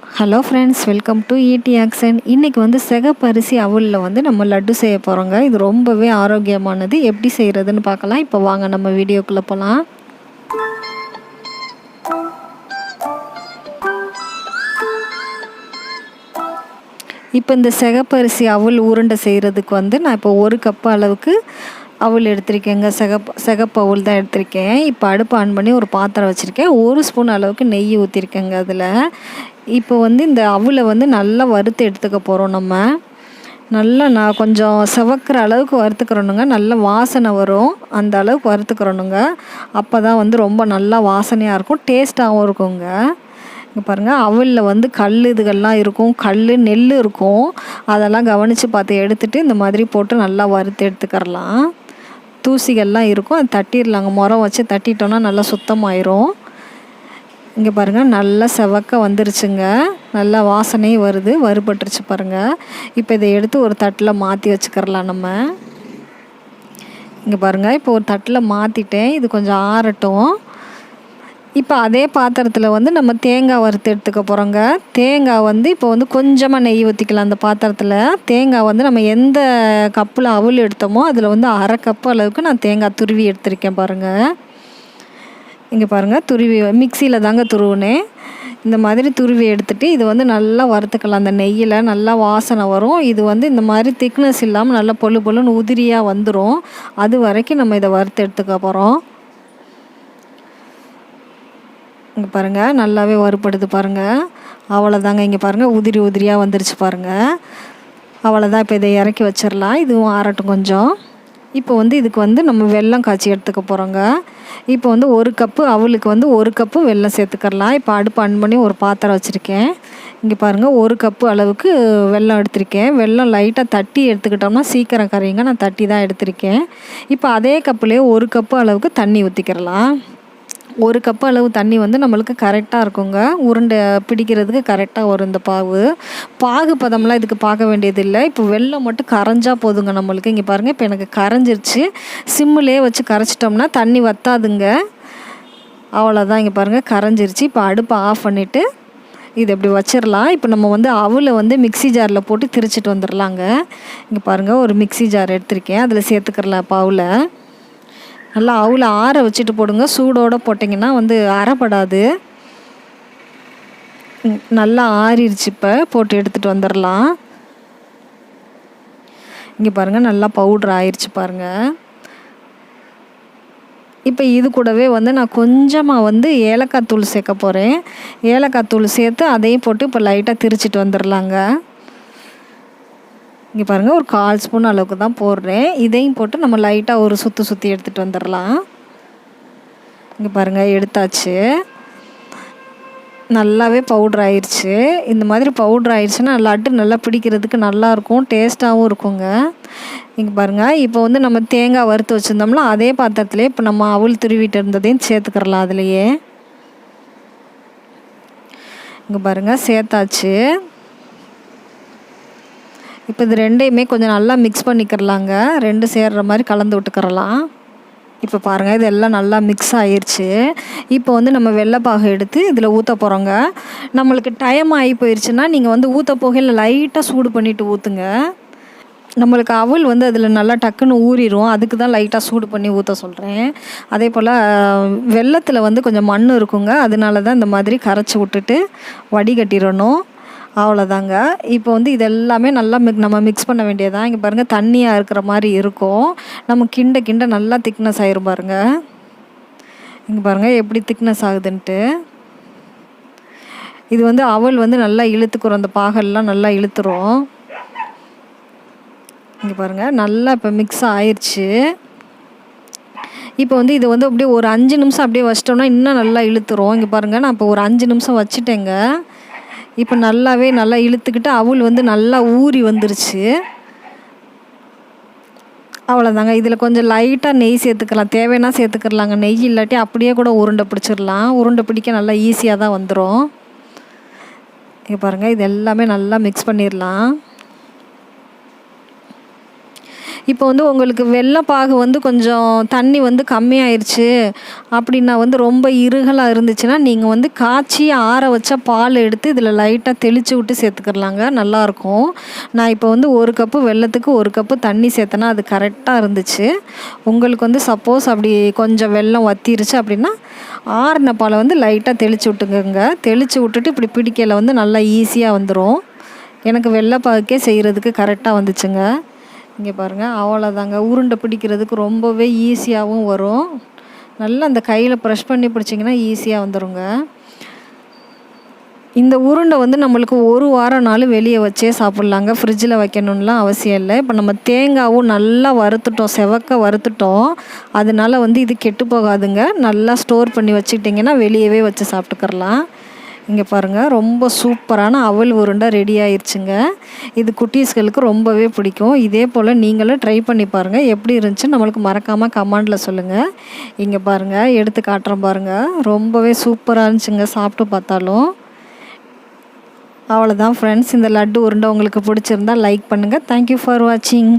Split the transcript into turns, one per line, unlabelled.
Hello friends, welcome to ED action. இன்றைக்கி வந்து சிகப்பரிசி அவலில் வந்து நம்ம லட்டு செய்ய போகிறோங்க. இது ரொம்பவே ஆரோக்கியமானது. எப்படி செய்கிறதுன்னு பார்க்கலாம். இப்போ வாங்க நம்ம வீடியோக்குள்ளே போகலாம். இப்போ இந்த சிகப்பரிசி அவல் உருண்டை செய்கிறதுக்கு வந்து நான் இப்போ 1 கப் அளவுக்கு அவல் எடுத்திருக்கேங்க. சிகப்பு அவல் தான் எடுத்திருக்கேன். இப்போ அடுப்பு ஆன் பண்ணி ஒரு பாத்திரம் வச்சுருக்கேன். 1 ஸ்பூன் அளவுக்கு நெய் ஊற்றிருக்கேங்க. அதில் இப்போ வந்து இந்த அவலை வந்து நல்லா வறுத்து எடுத்துக்க போகிறோம். நம்ம நல்லா நான் கொஞ்சம் சிவக்கிற அளவுக்கு வறுத்துக்கிறணுங்க. நல்ல வாசனை வரும், அந்த அளவுக்கு வறுத்துக்கிறணுங்க. அப்போ தான் வந்து ரொம்ப நல்லா வாசனையாக இருக்கும், டேஸ்ட்டாகவும் இருக்குங்க. இங்கே பாருங்கள், அவலில் வந்து கல் இதுகள்லாம் இருக்கும், நெல் இருக்கும். அதெல்லாம் கவனித்து பார்த்து எடுத்துகிட்டு இந்த மாதிரி போட்டு நல்லா வறுத்து எடுத்துக்கிறலாம். தூசிகள்லாம் இருக்கும், அது தட்டிடலாங்க. முறம் வச்சு தட்டிட்டோன்னா நல்லா சுத்தமாயிரும். இங்கே பாருங்கள், நல்லா செவக்க வந்துருச்சுங்க. நல்லா வாசனையும் வருது, வறுபட்டுருச்சு பாருங்கள். இப்போ இதை எடுத்து ஒரு தட்டில் மாற்றி வச்சுக்கிறலாம் நம்ம. இங்கே பாருங்கள், இப்போ ஒரு தட்டில் மாற்றிட்டேன். இது கொஞ்சம் ஆறட்டும். இப்போ அதே பாத்திரத்தில் வந்து நம்ம தேங்காய் வறுத்து எடுத்துக்க போகிறோங்க. தேங்காய் வந்து இப்போ வந்து கொஞ்சமாக நெய் ஊற்றிக்கலாம் அந்த பாத்திரத்தில். தேங்காய் வந்து நம்ம எந்த கப்பில் அவல் எடுத்தோமோ அதில் வந்து 1/2 கப் அளவுக்கு நான் தேங்காய் துருவி எடுத்திருக்கேன் பாருங்கள். இங்கே பாருங்கள், துருவி மிக்சியில் தாங்க துருவினேன். இந்த மாதிரி துருவி எடுத்துகிட்டு இது வந்து நல்லா வறுத்துக்கலாம். அந்த நெய்யில் நல்லா வாசனை வரும். இது வந்து இந்த மாதிரி திக்னஸ் இல்லாமல் நல்லா பொழு பொழுன்னு உதிரியாக வந்துடும். அது வரைக்கும் நம்ம இதை வறுத்து எடுத்துக்க போகிறோம். இங்கே பாருங்கள், நல்லாவே வறுப்படுது பாருங்கள். அவ்வளோதாங்க. இங்கே பாருங்கள், உதிரி உதிரியாக வந்துருச்சு பாருங்கள். அவ்வளோதான். இப்போ இதை இறக்கி வச்சிடலாம். இதுவும் ஆறட்டும் கொஞ்சம். இப்போ வந்து இதுக்கு வந்து நம்ம வெல்லம் காய்ச்சி எடுத்துக்க போகிறோங்க. இப்போ வந்து 1 கப்பு அவலுக்கு வந்து 1 கப்பு வெல்லம் சேர்த்துக்கலாம். இப்போ அடுப்பு ஆன் பண்ணி ஒரு பாத்திரம் வச்சுருக்கேன். இங்கே பாருங்கள், 1 கப்பு அளவுக்கு வெல்லம் எடுத்திருக்கேன். வெல்லம் லைட்டாக தட்டி எடுத்துக்கிட்டோம்னா சீக்கிரம் கரையுங்க. நான் தட்டி தான் எடுத்திருக்கேன். இப்போ அதே கப்புலேயே 1 கப்பு அளவுக்கு தண்ணி ஊற்றிக்கிறலாம். 1 கப்பு அளவு தண்ணி வந்து நம்மளுக்கு கரெக்டாக இருக்குங்க. உருண்டை பிடிக்கிறதுக்கு கரெக்டாக வரும் இந்த பாகு பதம்லாம் இதுக்கு பார்க்க வேண்டியதில்லை. இப்போ வெல்லம் மட்டும் கரைஞ்சா போதுங்க நம்மளுக்கு. இங்கே பாருங்கள், இப்போ எனக்கு கரைஞ்சிருச்சு. சிம்மிலே வச்சு கரைச்சிட்டோம்னா தண்ணி வற்றாதுங்க. அவ்வளோதான். இங்கே பாருங்கள், கரைஞ்சிருச்சு. இப்போ அடுப்பை ஆஃப் பண்ணிவிட்டு இது எப்படி வச்சிடலாம். இப்போ நம்ம வந்து அவலை வந்து மிக்சி ஜாரில் போட்டு திரிச்சிட்டு வந்துடலாங்க. இங்கே பாருங்கள், ஒரு மிக்சி ஜார் எடுத்திருக்கேன். அதில் சேர்த்துக்கிறலாம் இப்போ அவலை. நல்லா அவலை ஆற வச்சுட்டு போடுங்க. சூடோடு போட்டிங்கன்னா வந்து அரைப்படாது. நல்லா ஆறிடுச்சு. இப்போ போட்டு எடுத்துகிட்டு வந்துடலாம். இங்கே பாருங்கள், நல்லா பவுட்ரு ஆயிடுச்சு பாருங்கள். இப்போ இது கூடவே வந்து நான் கொஞ்சமாக வந்து ஏலக்காய் தூள் சேர்க்க போகிறேன். ஏலக்காய் தூள் சேர்த்து அதையும் போட்டு இப்போ லைட்டாக திரிச்சிட்டு வந்துடலாங்க. இங்கே பாருங்கள், ஒரு 1/4 ஸ்பூன் அளவுக்கு தான் போடுறேன். இதையும் போட்டு நம்ம லைட்டாக ஒரு சுற்றி எடுத்துகிட்டு வந்துடலாம். இங்கே பாருங்கள், எடுத்தாச்சு. நல்லாவே பவுட்ரு ஆயிடுச்சு. இந்த மாதிரி பவுட்ரு ஆயிடுச்சுன்னா லட்டு நல்லா பிடிக்கிறதுக்கு நல்லாயிருக்கும், டேஸ்ட்டாகவும் இருக்குங்க. இங்கே பாருங்கள், இப்போ வந்து நம்ம தேங்காய் வறுத்து வச்சுருந்தோம்னா அதே பாத்திரத்துலேயே இப்போ நம்ம அவல் துருவிட்டு இருந்ததையும் சேர்த்துக்கிறலாம் அதுலேயே. இங்கே பாருங்கள், சேர்த்தாச்சு. இப்போ இது ரெண்டையுமே கொஞ்சம் நல்லா மிக்ஸ் பண்ணிக்கிறலாங்க. 2 சேர்கிற மாதிரி கலந்து விட்டுக்கிறலாம். இப்போ பாருங்கள், இதெல்லாம் நல்லா மிக்ஸ் ஆயிடுச்சு. இப்போ வந்து நம்ம வெள்ளைப்பாகு எடுத்து இதில் ஊற்ற போகிறோங்க. நம்மளுக்கு டைம் ஆகி போயிடுச்சுன்னா நீங்கள் வந்து ஊற்ற போகையில் லைட்டாக சூடு பண்ணிவிட்டு ஊற்றுங்க. நம்மளுக்கு அவல் வந்து அதில் நல்லா டக்குன்னு ஊறிடும். அதுக்கு தான் லைட்டாக சூடு பண்ணி ஊற்ற சொல்கிறேன். அதே போல் வெல்லத்தில் வந்து கொஞ்சம் மண் இருக்குங்க. அதனால தான் இந்த மாதிரி கரைச்சி விட்டுட்டு வடிகட்டிடணும். அவ்வளோதாங்க. இப்போ வந்து இது எல்லாமே நல்லா நம்ம மிக்ஸ் பண்ண வேண்டியதான். இங்கே பாருங்கள், தண்ணியாக இருக்கிற மாதிரி இருக்கும். நம்ம கிண்ட நல்லா திக்னஸ் ஆயிரும் பாருங்கள். இங்கே பாருங்கள் எப்படி திக்னஸ் ஆகுதுன்ட்டு. இது வந்து அவல் வந்து நல்லா இழுத்துக்கிறோம். அந்த பாகெல்லாம் நல்லா இழுத்துரும். இங்கே பாருங்கள், நல்லா இப்போ மிக்ஸ் ஆயிடுச்சு. இப்போ வந்து இது வந்து அப்படியே ஒரு 5 நிமிஷம் அப்படியே வச்சிட்டோம்னா இன்னும் நல்லா இழுத்துரும். இங்கே பாருங்கள், நான் இப்போ ஒரு 5 நிமிஷம் வச்சுட்டேங்க. இப்போ நல்லா இழுத்துக்கிட்டு அவல் வந்து நல்லா ஊறி வந்துருச்சு. அவ்வளோதாங்க. இதில் கொஞ்சம் லைட்டாக நெய் சேர்த்துக்கலாம். தேவைன்னா சேர்த்துக்கிறலாங்க. நெய் இல்லாட்டி அப்படியே கூட உருண்டை பிடிச்சிடலாம். உருண்டை பிடிக்க நல்லா ஈஸியாக தான் வந்துடும். இங்கே பாருங்கள், இது எல்லாமே நல்லா மிக்ஸ் பண்ணிடலாம். இப்போ வந்து உங்களுக்கு வெல்லப்பாகு வந்து கொஞ்சம் தண்ணி வந்து கம்மியாயிருச்சு அப்படின்னா வந்து ரொம்ப இறுகலாக இருந்துச்சுன்னா நீங்கள் வந்து காய்ச்சி ஆற வச்ச பால் எடுத்து இதில் லைட்டாக தெளித்து விட்டு சேர்த்துக்கிறலாங்க, நல்லாயிருக்கும். நான் இப்போ வந்து 1 கப்பு வெல்லத்துக்கு 1 கப்பு தண்ணி சேர்த்தேன்னா அது கரெக்டாக இருந்துச்சு. உங்களுக்கு வந்து சப்போஸ் அப்படி கொஞ்சம் வெல்லம் வத்திருச்சு அப்படின்னா ஆறின பாலை வந்து லைட்டாக தெளித்து விட்டுக்கோங்க. தெளித்து விட்டுட்டு இப்படி பிடிக்கையில் வந்து நல்லா ஈஸியாக வந்துடும். எனக்கு வெல்லப்பாகுக்கே செய்கிறதுக்கு கரெக்டாக வந்துச்சுங்க. இங்கே பாருங்கள், அவ்வளோதாங்க. உருண்டை பிடிக்கிறதுக்கு ரொம்பவே ஈஸியாகவும் வரும். நல்லா அந்த கையில் ப்ரெஷ் பண்ணி பிடிச்சிங்கன்னா ஈஸியாக வந்துடுங்க. இந்த உருண்டை வந்து நம்மளுக்கு 1 வாரம் நாள் வெளியே வச்சே சாப்பிட்லாங்க, ஃப்ரிட்ஜில் வைக்கணும்லாம் அவசியம் இல்லை. இப்போ நம்ம தேங்காவும் நல்லா வறுத்துட்டோம், செவக்க வறுத்துட்டோம். அதனால வந்து இது கெட்டு போகாதுங்க. நல்லா ஸ்டோர் பண்ணி வச்சுக்கிட்டிங்கன்னா வெளியவே வச்சு சாப்பிட்டுக்கிறலாம். இங்கே பாருங்கள், ரொம்ப சூப்பரான அவல் உருண்டை ரெடி ஆயிடுச்சுங்க. இது குட்டீஸ்களுக்கு ரொம்பவே பிடிக்கும். இதே போல் நீங்களும் ட்ரை பண்ணி பாருங்கள். எப்படி இருந்துச்சு நம்மளுக்கு மறக்காமல் கமெண்டில் சொல்லுங்கள். இங்கே பாருங்கள், எடுத்து காட்டுறேன் பாருங்கள். ரொம்பவே சூப்பராக இருந்துச்சுங்க சாப்பிட்டு பார்த்தாலும். அவ்வளோதான் ஃப்ரெண்ட்ஸ், இந்த லட்டு உருண்டை உங்களுக்கு பிடிச்சிருந்தா லைக் பண்ணுங்கள். தேங்க்யூ ஃபார் வாட்சிங்.